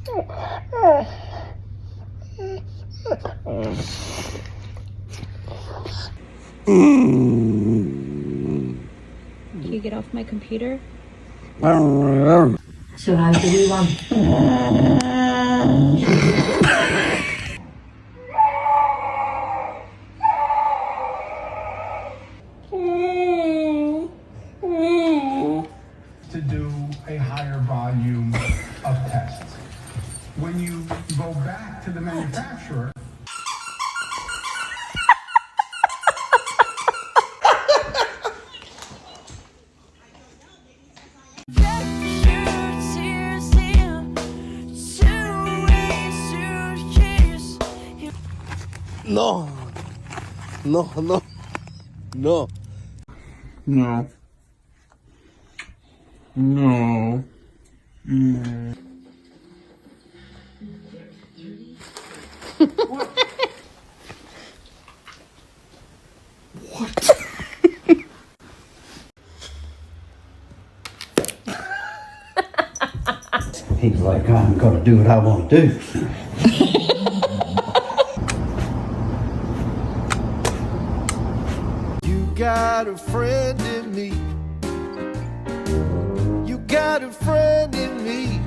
Can you get off my computer? So how do we want? To do a higher volume of tests. When you go back to the manufacturer, No. No, no. No. no. No. He's like, I'm gonna do what I want to do. You got a friend in me. You got a friend in me.